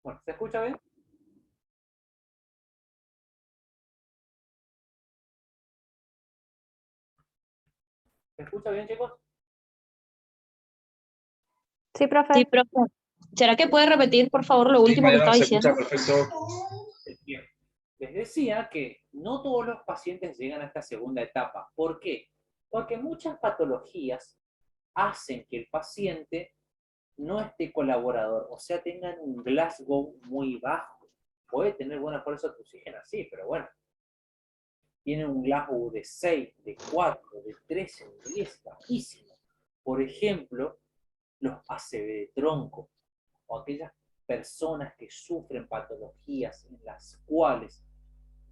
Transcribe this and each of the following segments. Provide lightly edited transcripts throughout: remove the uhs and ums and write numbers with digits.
Bueno, ¿se escucha bien? ¿Se escucha bien, chicos? Sí, Sí, profe. profe. ¿Será que puede repetir, por favor, lo Sí, último que Mariana, estaba se escucha diciendo? perfecto. Bien. Les decía que no todos los pacientes llegan a esta segunda etapa. ¿Por qué? Porque muchas patologías hacen que el paciente no esté colaborador, o sea, tengan un Glasgow muy bajo. Puede tener buena fuerza de oxígeno, sí, pero bueno, tiene un Glasgow de 6, de 4, de 13, de 10, bajísimo. Por ejemplo, los ACV de tronco, o aquellas personas que sufren patologías en las cuales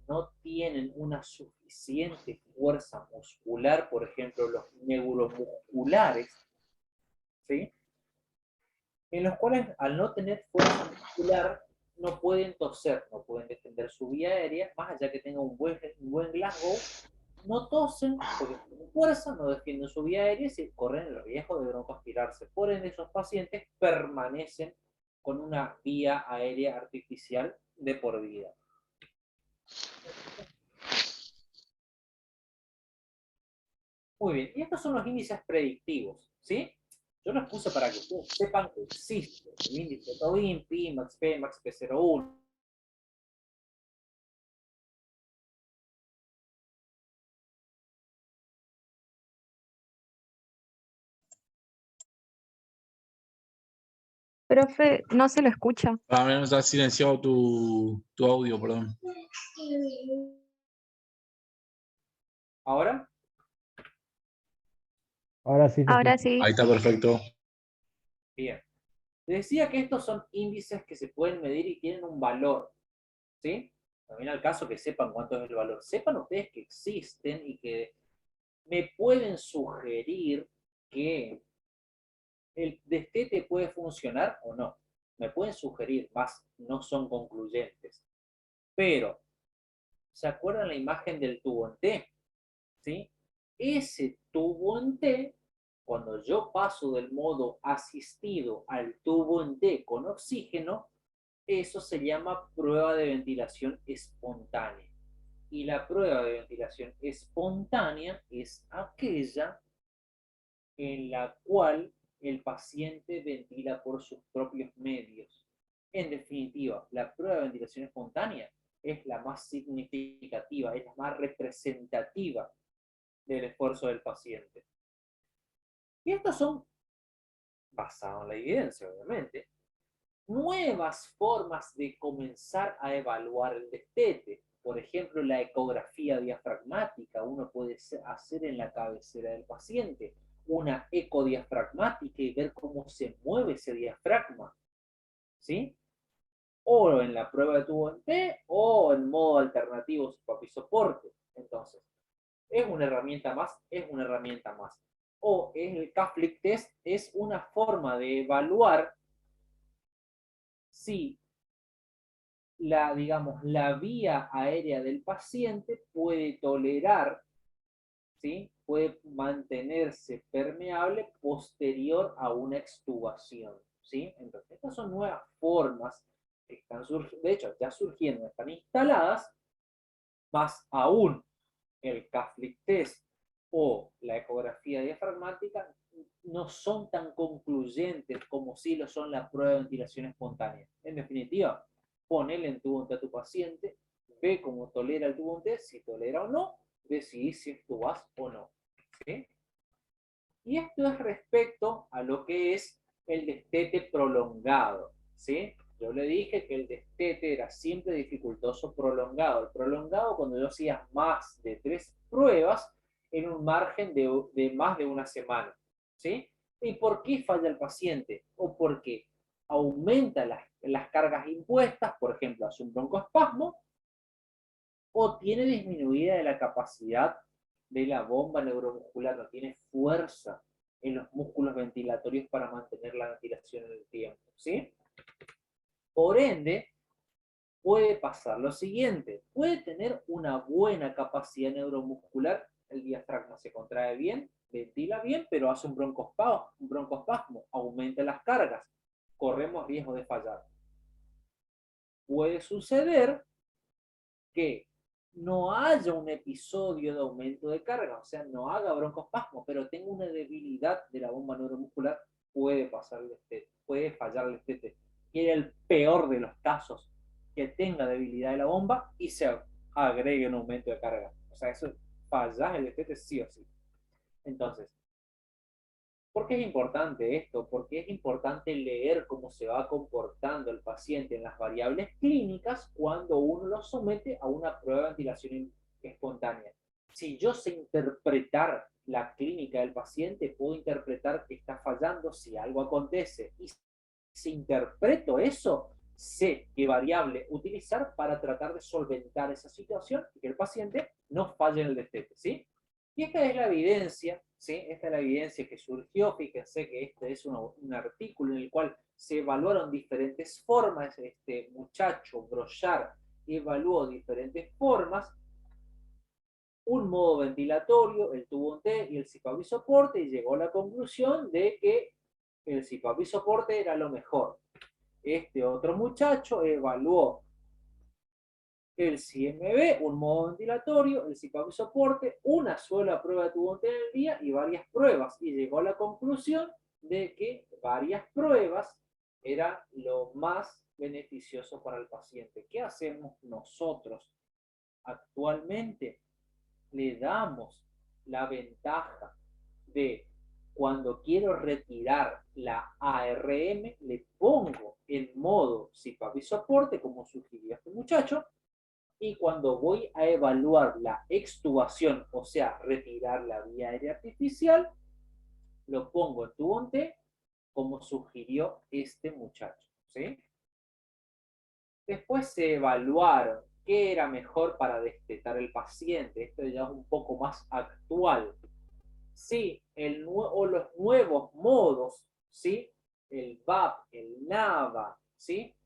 no tienen una suficiente fuerza muscular, por ejemplo, los neuromusculares, ¿sí? En los cuales al no tener fuerza muscular no pueden toser, no pueden defender su vía aérea, más allá que tengan un buen Glasgow, no tosen porque no tienen fuerza, no defienden su vía aérea y se corren el riesgo de broncoaspirarse. Por ende, esos pacientes permanecen con una vía aérea artificial de por vida. Muy bien, y estos son los índices predictivos, ¿sí? Yo los puse para que ustedes sepan que existe el índice TOIMPI, MAXP, MAXP01. Profe, no se lo escucha. Ah, Mariana, está silenciado tu audio, perdón. ¿Ahora? Ahora sí se Ahora escucha. sí. Ahí está perfecto. Bien. Les decía que estos son índices que se pueden medir y tienen un valor, ¿sí? También al caso que sepan cuánto es el valor. Sepan ustedes que existen y que me pueden sugerir que el destete puede funcionar o no. Me pueden sugerir, más no son concluyentes. Pero, ¿se acuerdan la imagen del tubo en T? ¿Sí? Ese tubo en T, cuando yo paso del modo asistido al tubo en T con oxígeno, eso se llama prueba de ventilación espontánea. Y la prueba de ventilación espontánea es aquella en la cual el paciente ventila por sus propios medios. En definitiva, la prueba de ventilación espontánea es la más significativa, es la más representativa del esfuerzo del paciente. Y estos son, basados en la evidencia, obviamente, nuevas formas de comenzar a evaluar el destete. Por ejemplo, la ecografía diafragmática, uno puede hacer en la cabecera del paciente una ecodiafragmática y ver cómo se mueve ese diafragma, ¿sí? O en la prueba de tubo en T, o en modo alternativo papisoporte. Entonces, ¿es una herramienta más? Es una herramienta más. O el CAFLIC test es una forma de evaluar si digamos, la vía aérea del paciente puede tolerar, ¿sí? Puede mantenerse permeable posterior a una extubación, ¿sí? Entonces, estas son nuevas formas que están surgiendo, de hecho, ya surgiendo, están instaladas, más aún el CAFLIC test o la ecografía diafragmática no son tan concluyentes como si lo son la prueba de ventilación espontánea. En definitiva, ponele en tubo a tu paciente, ve cómo tolera el tubo si tolera o no, decidís si extubas o no. ¿Sí? Y esto es respecto a lo que es el destete prolongado. ¿Sí? Yo le dije que el destete era siempre dificultoso prolongado. El prolongado cuando yo hacía más de 3 pruebas en un margen de más de una semana. ¿Sí? ¿Y por qué falla el paciente? O porque aumenta las cargas impuestas, por ejemplo, hace un broncoespasmo, o tiene disminuida de la capacidad de la bomba neuromuscular, no tiene fuerza en los músculos ventilatorios para mantener la ventilación en el tiempo, ¿sí? Por ende, puede pasar lo siguiente, puede tener una buena capacidad neuromuscular, el diafragma se contrae bien, ventila bien, pero hace un broncoespasmo, aumenta las cargas, corremos riesgo de fallar. puede suceder que no haya un episodio de aumento de carga, o sea, no haga broncoespasmo, pero tenga una debilidad de la bomba neuromuscular, puede pasar el destete, puede fallar el destete. Y en el peor de los casos, que tenga debilidad de la bomba y se agregue un aumento de carga. O sea, eso falla el destete sí o sí. Entonces, ¿por qué es importante esto? Porque es importante leer cómo se va comportando el paciente en las variables clínicas cuando uno lo somete a una prueba de ventilación espontánea. Si yo sé interpretar la clínica del paciente, puedo interpretar que está fallando si algo acontece. Y si interpreto eso, sé qué variable utilizar para tratar de solventar esa situación y que el paciente no falle en el destete, ¿sí? Y esta es la evidencia, ¿sí? Esta es la evidencia que surgió. Fíjense que este es un artículo en el cual se evaluaron diferentes formas. Este muchacho, Brochard, evaluó diferentes formas, un modo ventilatorio, el tubo T y el CPAP y soporte, y llegó a la conclusión de que el CPAP y soporte era lo mejor. Este otro muchacho evaluó el CMB, un modo ventilatorio, el CPAP y soporte, una sola prueba de tubo en el día y varias pruebas, y llegó a la conclusión de que varias pruebas era lo más beneficioso para el paciente. ¿Qué hacemos nosotros? Actualmente le damos la ventaja de cuando quiero retirar la ARM, le pongo en modo CPAP y soporte, como sugirió este muchacho, y cuando voy a evaluar la extubación, o sea, retirar la vía aérea artificial, lo pongo en tubo T, como sugirió este muchacho, ¿sí? Después se evaluaron qué era mejor para destetar el paciente. Esto ya es un poco más actual. Sí, o los nuevos modos, ¿sí? El VAP, el NAVA, ¿sí?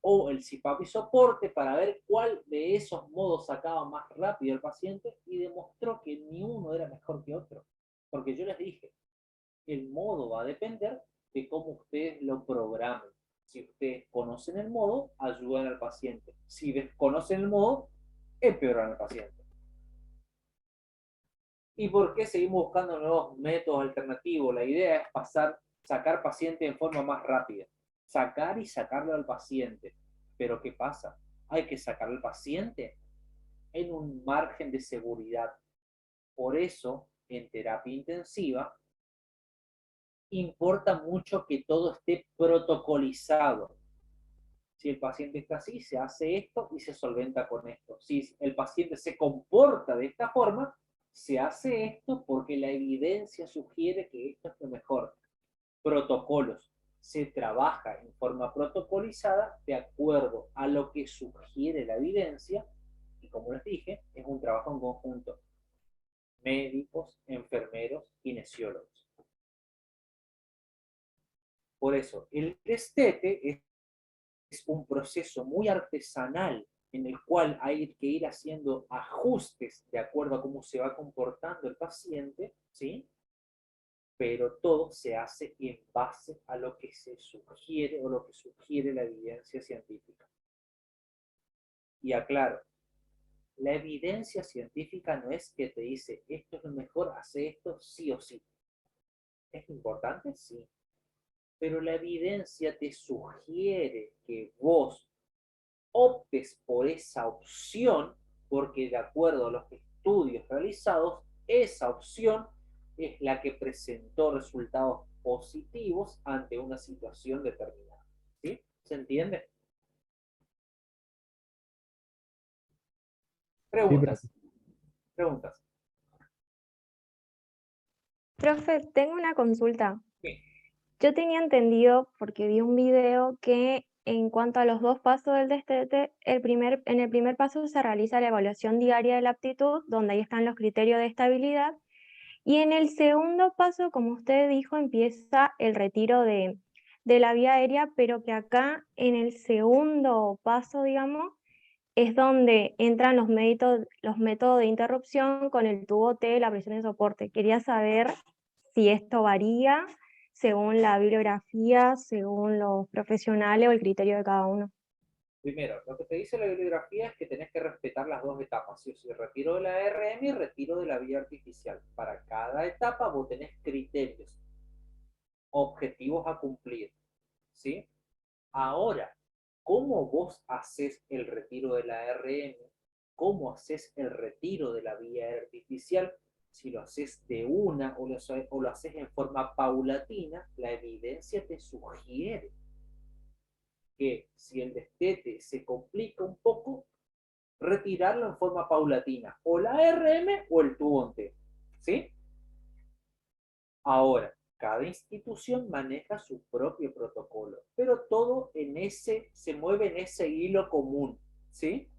O el CPAP y soporte, para ver cuál de esos modos sacaba más rápido el paciente, y demostró que ni uno era mejor que otro. Porque yo les dije, el modo va a depender de cómo ustedes lo programen. Si ustedes conocen el modo, ayudan al paciente. Si desconocen el modo, empeoran al paciente. ¿Y por qué seguimos buscando nuevos métodos alternativos? La idea es sacar paciente en forma más rápida. Sacar y sacarlo al paciente. Pero ¿qué pasa? Hay que sacar al paciente en un margen de seguridad. Por eso, en terapia intensiva, importa mucho que todo esté protocolizado. Si el paciente está así, se hace esto y se solventa con esto. Si el paciente se comporta de esta forma, se hace esto porque la evidencia sugiere que esto es lo mejor. Protocolos. Se trabaja en forma protocolizada de acuerdo a lo que sugiere la evidencia, y como les dije, es un trabajo en conjunto. Médicos, enfermeros, kinesiólogos. Por eso, el destete es un proceso muy artesanal en el cual hay que ir haciendo ajustes de acuerdo a cómo se va comportando el paciente, ¿sí? Pero todo se hace en base a lo que se sugiere o lo que sugiere la evidencia científica. Y aclaro, la evidencia científica no es que te dice esto es lo mejor, hace esto sí o sí. ¿Es importante? Sí. Pero la evidencia te sugiere que vos optes por esa opción porque de acuerdo a los estudios realizados, esa opción es la que presentó resultados positivos ante una situación determinada. ¿Sí? ¿Se entiende? Sí, profe. Preguntas. Preguntas. Profe, tengo una consulta. Sí. Yo tenía entendido, porque vi un video, que en cuanto a los dos pasos del destete, en el primer paso se realiza la evaluación diaria de la aptitud, donde ahí están los criterios de estabilidad, y en el segundo paso, como usted dijo, empieza el retiro de la vía aérea, pero que acá en el segundo paso, digamos, es donde entran los métodos de interrupción con el tubo T, la presión de soporte. Quería saber si esto varía según la bibliografía, según los profesionales o el criterio de cada uno. Primero, lo que te dice la bibliografía es que tenés que respetar las dos etapas, ¿sí? O sea, retiro de la ARM y retiro de la vía artificial. Para cada etapa vos tenés criterios, objetivos a cumplir, ¿sí? Ahora, ¿cómo vos haces el retiro de la ARM? ¿Cómo haces el retiro de la vía artificial? Si lo haces de una o lo haces en forma paulatina, la evidencia te sugiere que si el destete se complica un poco, retirarlo en forma paulatina, o la ARM o el tubo en T, ¿sí? Ahora, cada institución maneja su propio protocolo, pero todo se mueve en ese hilo común, ¿sí?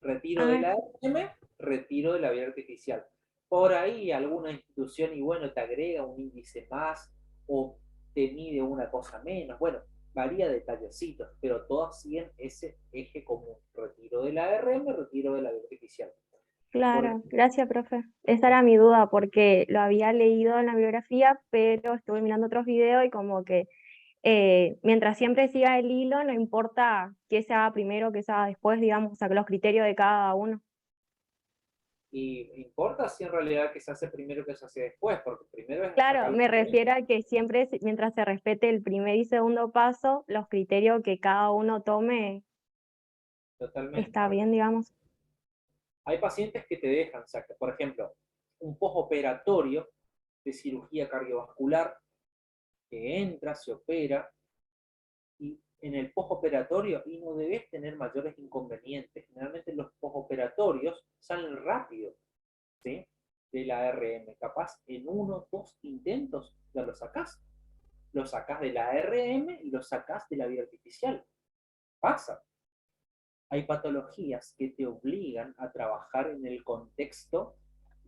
Retiro de Ah, la ARM, retiro de la vía artificial. Por ahí alguna institución, y bueno, te agrega un índice más, o te mide una cosa menos, bueno, varía detallecitos, pero todas siguen ese eje común, retiro de la ARM, retiro de la vía artificial. Por claro, gracias, profe. Esa era mi duda porque lo había leído en la bibliografía, pero estuve mirando otros videos y como que mientras siempre siga el hilo, no importa qué se haga primero, qué se haga después, digamos, o sea, que los criterios de cada uno. Y importa si en realidad que se hace primero que se hace después, porque primero es Claro, sacar me refiero a que siempre, mientras se respete el primer y segundo paso, los criterios que cada uno tome totalmente. está bien, digamos. Hay pacientes que te dejan sacar, por ejemplo, un postoperatorio de cirugía cardiovascular que entra, se opera, y en el postoperatorio y no debes tener mayores inconvenientes. Generalmente los postoperatorios salen rápido, ¿sí? De la ARM, capaz en 1 o 2 intentos ya lo sacás. Lo sacás de la ARM y lo sacás de la vía artificial. Pasa. Hay patologías que te obligan a trabajar en el contexto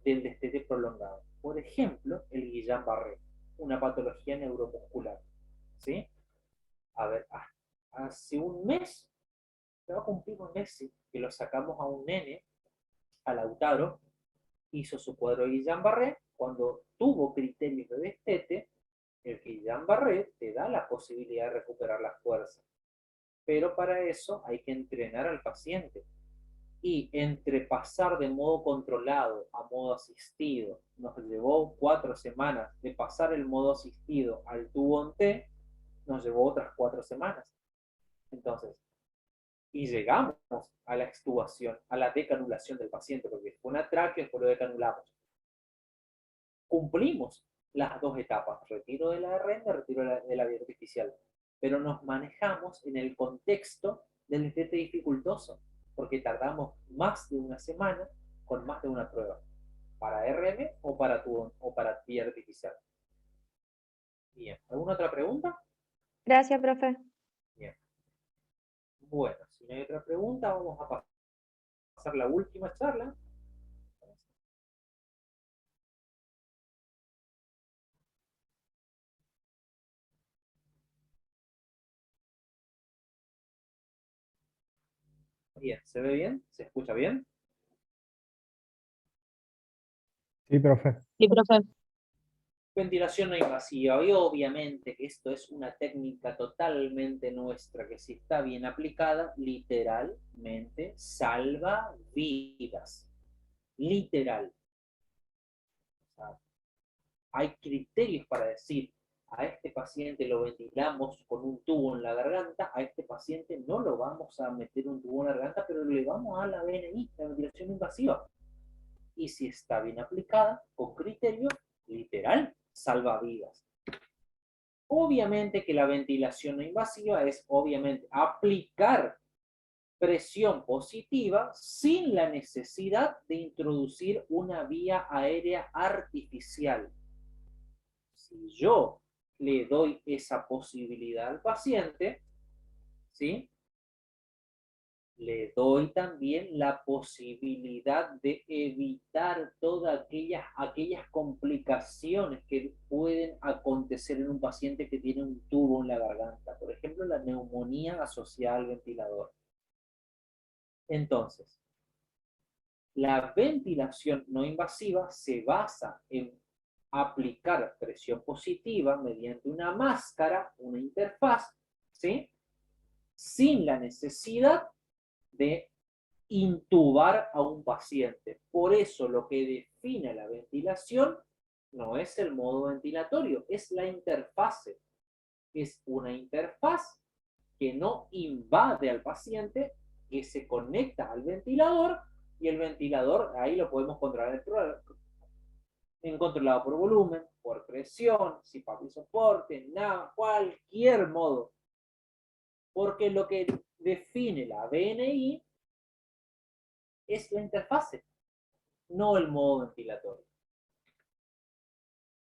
del destete prolongado. Por ejemplo, el Guillain-Barré, una patología neuromuscular, ¿sí? A ver, hace un mes, se va a cumplir un mes, ¿sí? Que lo sacamos a un nene, a Lautaro, hizo su cuadro de Guillain-Barré, cuando tuvo criterios de destete, el Guillain-Barré te da la posibilidad de recuperar la fuerza. Pero para eso hay que entrenar al paciente. Y entre pasar de modo controlado a modo asistido, nos llevó 4 semanas. De pasar el modo asistido al tubo en T, nos llevó otras 4 semanas. Entonces, y llegamos a la extubación, a la decanulación del paciente, porque fue una tráquea y después lo decanulamos. Cumplimos las dos etapas, retiro de la renta, retiro de la vía artificial, pero nos manejamos en el contexto del destete dificultoso, porque tardamos más de una semana con más de una prueba, para RM o para vía artificial. Bien, ¿alguna otra pregunta? Gracias, profe. Bien. Bueno, si no hay otra pregunta, vamos a pasar la última charla. Bien, ¿se ve bien? ¿Se escucha bien? Sí, profe. Sí, profe. Ventilación no invasiva, y obviamente que esto es una técnica totalmente nuestra, que si está bien aplicada, literalmente salva vidas. Literal. O sea, hay criterios para decir, a este paciente lo ventilamos con un tubo en la garganta, a este paciente no lo vamos a meter un tubo en la garganta, pero le vamos a la VNI, la ventilación invasiva. Y si está bien aplicada, con criterio, literal, salva vidas. Obviamente que la ventilación no invasiva es obviamente aplicar presión positiva sin la necesidad de introducir una vía aérea artificial. Si yo le doy esa posibilidad al paciente, ¿sí? Le doy también la posibilidad de evitar todas aquellas complicaciones que pueden acontecer en un paciente que tiene un tubo en la garganta. Por ejemplo, la neumonía asociada al ventilador. Entonces, la ventilación no invasiva se basa en aplicar presión positiva mediante una máscara, una interfaz, ¿sí? sin la necesidad de intubar a un paciente. Por eso lo que define la ventilación no es el modo ventilatorio, es la interfase. Es una interfaz que no invade al paciente, que se conecta al ventilador, y el ventilador ahí lo podemos controlar controlado por volumen, por presión, si y soporte, nada, cualquier modo. Porque lo que define la BNI es la interfase, no el modo ventilatorio.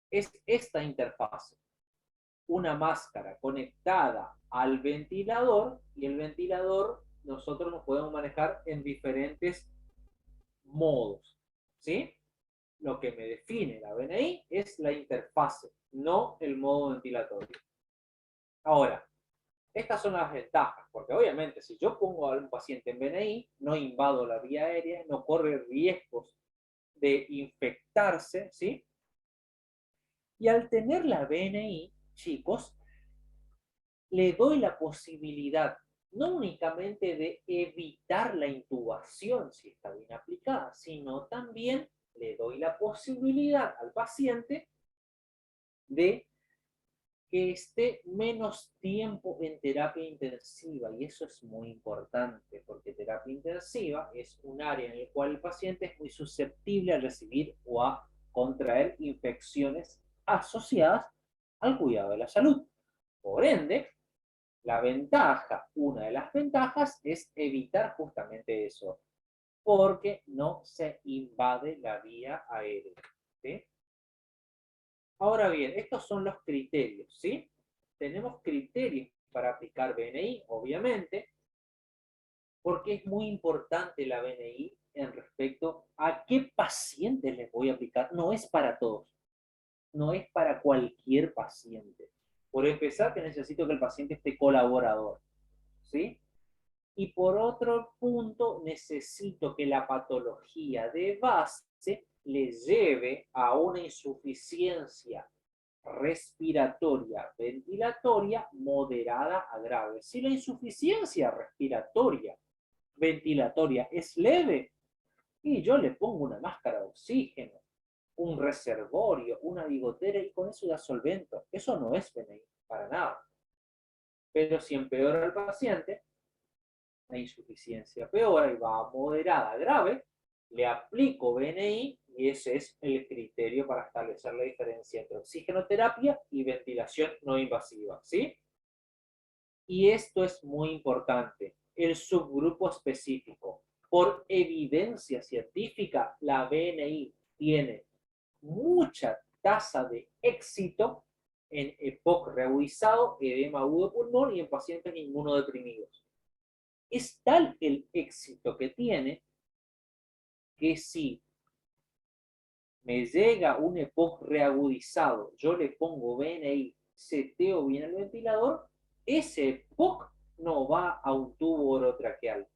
Es esta interfase, una máscara conectada al ventilador, y el ventilador nosotros nos podemos manejar en diferentes modos, ¿sí? Lo que me define la BNI es la interfase, no el modo ventilatorio. Ahora, estas son las ventajas, porque obviamente si yo pongo a un paciente en BNI, no invado la vía aérea, no corre riesgos de infectarse, ¿sí? Y al tener la BNI, chicos, le doy la posibilidad no únicamente de evitar la intubación si está bien aplicada, sino también le doy la posibilidad al paciente de que esté menos tiempo en terapia intensiva, y eso es muy importante, porque terapia intensiva es un área en el cual el paciente es muy susceptible a recibir o a contraer infecciones asociadas al cuidado de la salud. Por ende, una de las ventajas es evitar justamente eso, porque no se invade la vía aérea, ¿sí? Ahora bien, estos son los criterios, ¿sí? Tenemos criterios para aplicar BNI, obviamente, porque es muy importante la BNI en respecto a qué pacientes les voy a aplicar. No es para todos, no es para cualquier paciente. Por empezar, que necesito que el paciente esté colaborador, ¿sí? Y por otro punto, necesito que la patología de base le lleve a una insuficiencia respiratoria ventilatoria moderada a grave. Si la insuficiencia respiratoria ventilatoria es leve, y yo le pongo una máscara de oxígeno, un reservorio, una bigotera, y con eso ya solvento. Eso no es BNI, para nada. Pero si empeora el paciente, la insuficiencia peora y va a moderada a grave, le aplico BNI, y ese es el criterio para establecer la diferencia entre oxigenoterapia y ventilación no invasiva, ¿sí? Y esto es muy importante, el subgrupo específico. Por evidencia científica, la BNI tiene mucha tasa de éxito en EPOC reagudizado, edema agudo de pulmón y en pacientes inmunodeprimidos. Es tal el éxito que tiene que si me llega un EPOC reagudizado, yo le pongo BNI, seteo bien el ventilador, ese EPOC no va a un tubo orotraqueal.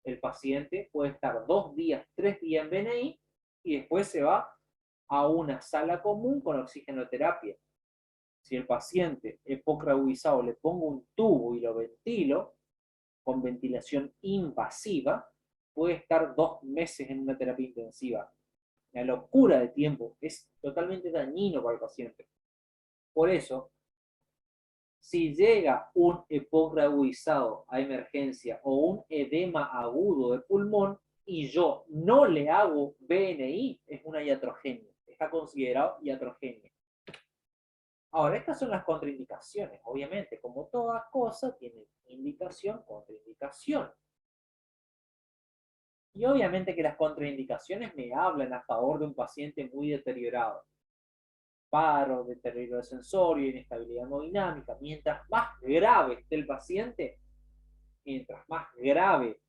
El paciente puede estar 2 días, 3 días en BNI y después se va a una sala común con oxigenoterapia. Si el paciente EPOC reagudizado le pongo un tubo y lo ventilo con ventilación invasiva, puede estar 2 meses en una terapia intensiva. La locura de tiempo es totalmente dañino para el paciente. Por eso, si llega un EPOC reagudizado a emergencia o un edema agudo de pulmón y yo no le hago BNI, es una iatrogenia. Está considerado iatrogenia. Ahora, estas son las contraindicaciones. Obviamente, como toda cosa, tiene indicación, contraindicación. Y obviamente que las contraindicaciones me hablan a favor de un paciente muy deteriorado. Paro, deterioro sensorio, inestabilidad hemodinámica. Mientras más grave esté el paciente, mientras más grave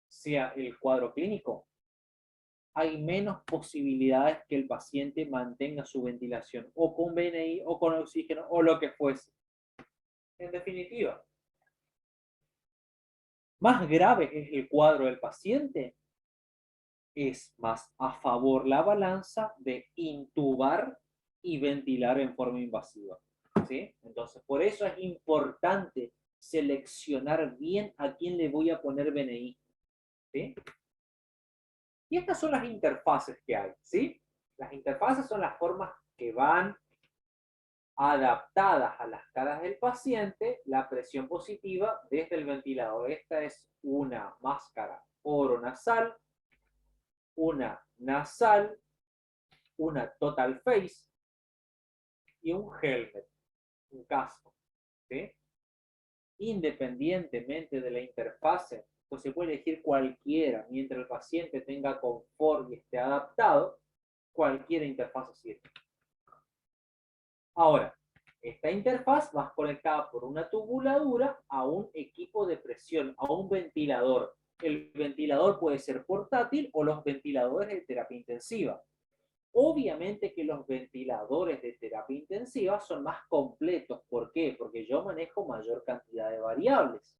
sea el cuadro clínico, hay menos posibilidades que el paciente mantenga su ventilación, o con BNI, o con oxígeno, o lo que fuese. En definitiva, más grave es el cuadro del paciente, es más a favor la balanza de intubar y ventilar en forma invasiva, ¿sí? Entonces, por eso es importante seleccionar bien a quién le voy a poner BNI. ¿Sí? Y estas son las interfaces que hay. ¿Sí? Las interfaces son las formas que van adaptadas a las caras del paciente la presión positiva desde el ventilador. Esta es una máscara oronasal, una nasal, una total face y un helmet, un casco. ¿Sí? Independientemente de la interfase, pues se puede elegir cualquiera, mientras el paciente tenga confort y esté adaptado, cualquier interfaz sirve. Ahora, esta interfaz va conectada por una tubuladura a un equipo de presión, a un ventilador. El ventilador puede ser portátil o los ventiladores de terapia intensiva. Obviamente que los ventiladores de terapia intensiva son más completos. ¿Por qué? Porque yo manejo mayor cantidad de variables.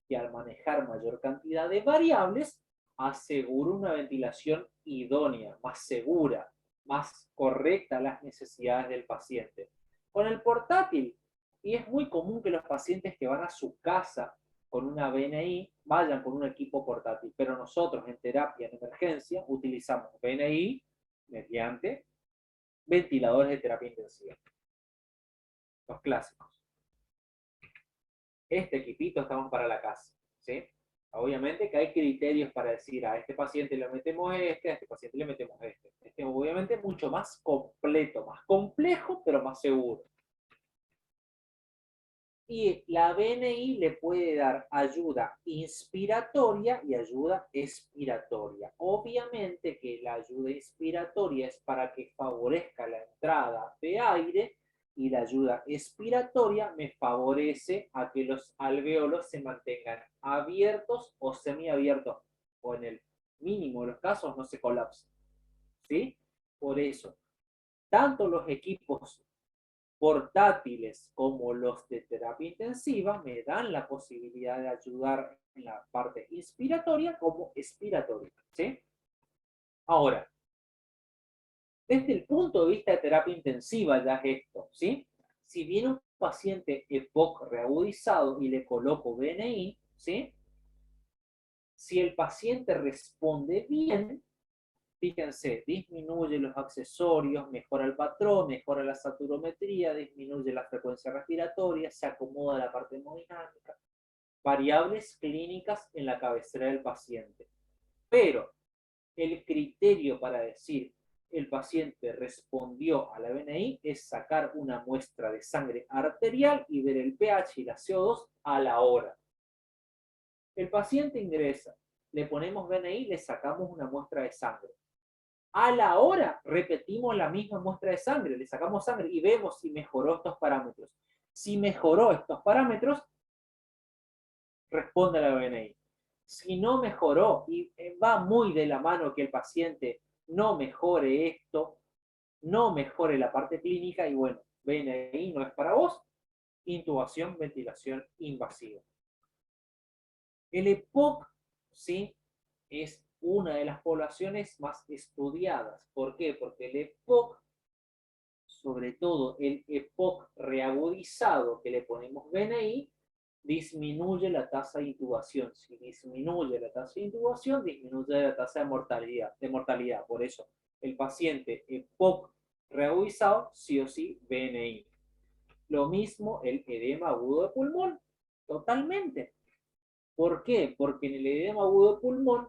Y al manejar mayor cantidad de variables, aseguro una ventilación idónea, más segura, más correcta a las necesidades del paciente. Con el portátil, y es muy común que los pacientes que van a su casa con una BNI vayan con un equipo portátil, pero nosotros en terapia en emergencia utilizamos BNI mediante ventiladores de terapia intensiva. Los clásicos. Este equipito estamos para la casa, ¿sí? Obviamente que hay criterios para decir, a este paciente le metemos este, a este paciente le metemos este. Este obviamente es mucho más completo, más complejo, pero más seguro. Y la BNI le puede dar ayuda inspiratoria y ayuda expiratoria. Obviamente que la ayuda inspiratoria es para que favorezca la entrada de aire y la ayuda expiratoria me favorece a que los alvéolos se mantengan abiertos o semiabiertos, o en el mínimo de los casos no se colapsen. ¿Sí? Por eso, tanto los equipos portátiles como los de terapia intensiva me dan la posibilidad de ayudar en la parte inspiratoria como expiratoria. ¿Sí? Ahora, desde el punto de vista de terapia intensiva ya es esto, ¿sí? Si viene un paciente EPOC reagudizado y le coloco BNI, ¿sí? Si el paciente responde bien, fíjense, disminuye los accesorios, mejora el patrón, mejora la saturometría, disminuye la frecuencia respiratoria, se acomoda la parte hemodinámica. Variables clínicas en la cabecera del paciente. Pero el criterio para decir el paciente respondió a la BNI es sacar una muestra de sangre arterial y ver el pH y la CO2 a la hora. El paciente ingresa, le ponemos BNI, le sacamos una muestra de sangre. A la hora repetimos la misma muestra de sangre, le sacamos sangre y vemos si mejoró estos parámetros. Si mejoró estos parámetros, responde a la BNI. Si no mejoró, y va muy de la mano que el paciente no mejore esto, no mejore la parte clínica, y bueno, BNI no es para vos, intubación, ventilación invasiva. El EPOC, ¿sí? Es una de las poblaciones más estudiadas. ¿Por qué? Porque el EPOC, sobre todo el EPOC reagudizado que le ponemos BNI, disminuye la tasa de intubación. Si disminuye la tasa de intubación, disminuye la tasa de mortalidad. Por eso, el paciente EPOC reagudizado, sí o sí, BNI. Lo mismo el edema agudo de pulmón, totalmente. ¿Por qué? Porque en el edema agudo de pulmón,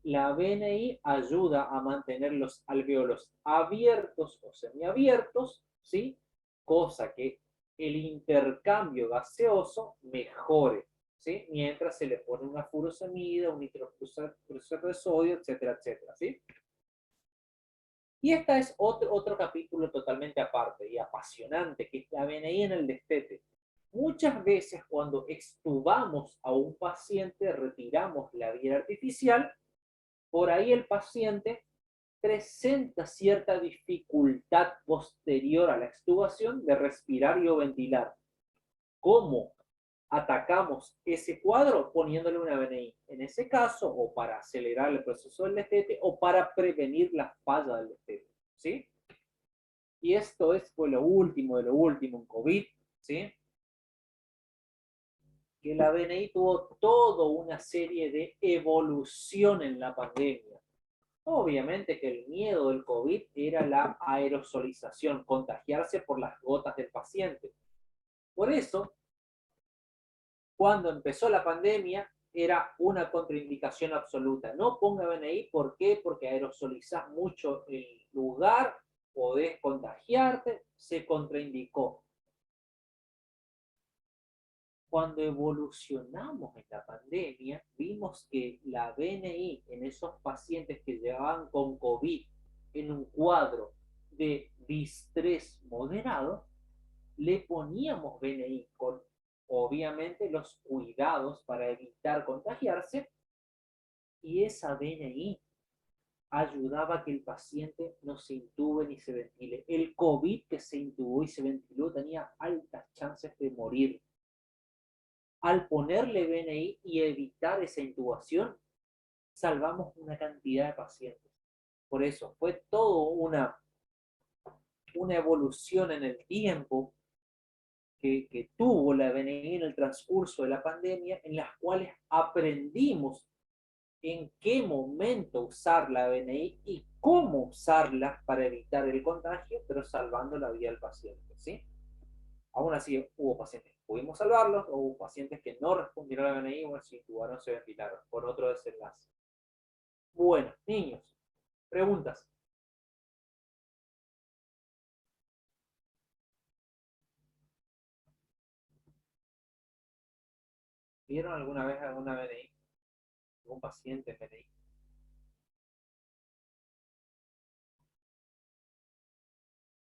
la BNI ayuda a mantener los alvéolos abiertos o semiabiertos, ¿sí? Cosa que el intercambio gaseoso mejore, ¿sí? Mientras se le pone una furosemida, un nitrocrucer de sodio, etcétera, etcétera, ¿sí? Y esta es otro capítulo totalmente aparte y apasionante, que es la BNI en el destete. Muchas veces cuando extubamos a un paciente, retiramos la vía artificial, por ahí el paciente presenta cierta dificultad posterior a la extubación de respirar y o ventilar. ¿Cómo atacamos ese cuadro? Poniéndole una BNI. En ese caso, o para acelerar el proceso del destete, o para prevenir la falla del destete. ¿Sí? Y esto fue lo último de lo último en COVID. ¿Sí? que la BNI tuvo toda una serie de evolución en la pandemia. Obviamente que el miedo del COVID era la aerosolización, contagiarse por las gotas del paciente. Por eso, cuando empezó la pandemia, era una contraindicación absoluta. No ponga BNI, ¿por qué? Porque aerosolizás mucho el lugar, podés contagiarte, se contraindicó. Cuando evolucionamos en la pandemia, vimos que la BNI en esos pacientes que llegaban con COVID en un cuadro de distrés moderado, le poníamos BNI con, obviamente, los cuidados para evitar contagiarse, y esa BNI ayudaba a que el paciente no se intube ni se ventile. El COVID que se intubó y se ventiló tenía altas chances de morir. Al ponerle BNI y evitar esa intubación, salvamos una cantidad de pacientes. Por eso, fue todo una evolución en el tiempo que tuvo la BNI en el transcurso de la pandemia, en las cuales aprendimos en qué momento usar la BNI y cómo usarla para evitar el contagio, pero salvando la vida del paciente, ¿sí? Aún así, hubo pacientes que pudimos salvarlos, o hubo pacientes que no respondieron a la BNI, o se intubaron, se ventilaron, por otro desenlace. Bueno, niños, preguntas. ¿Vieron alguna vez alguna BNI? ¿Algún paciente BNI?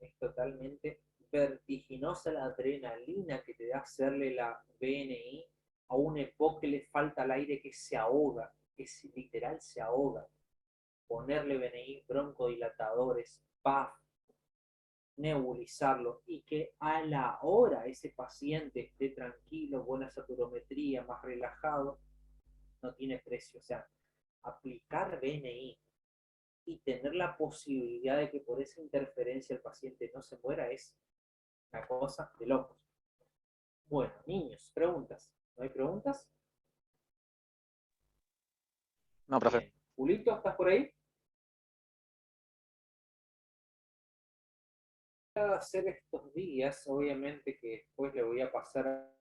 Es totalmente vertiginosa la adrenalina que te da hacerle la BNI a un EPOC que le falta el aire, que se ahoga, que literal se ahoga. Ponerle BNI, broncodilatadores, PAF, nebulizarlo, y que a la hora ese paciente esté tranquilo, buena saturometría, más relajado, no tiene precio. O sea, aplicar BNI y tener la posibilidad de que por esa interferencia el paciente no se muera es una cosa de locos. Bueno, niños, preguntas. ¿No hay preguntas? No, profe. Bien. Julito, ¿estás por ahí? Voy a hacer estos días, obviamente que después le voy a pasar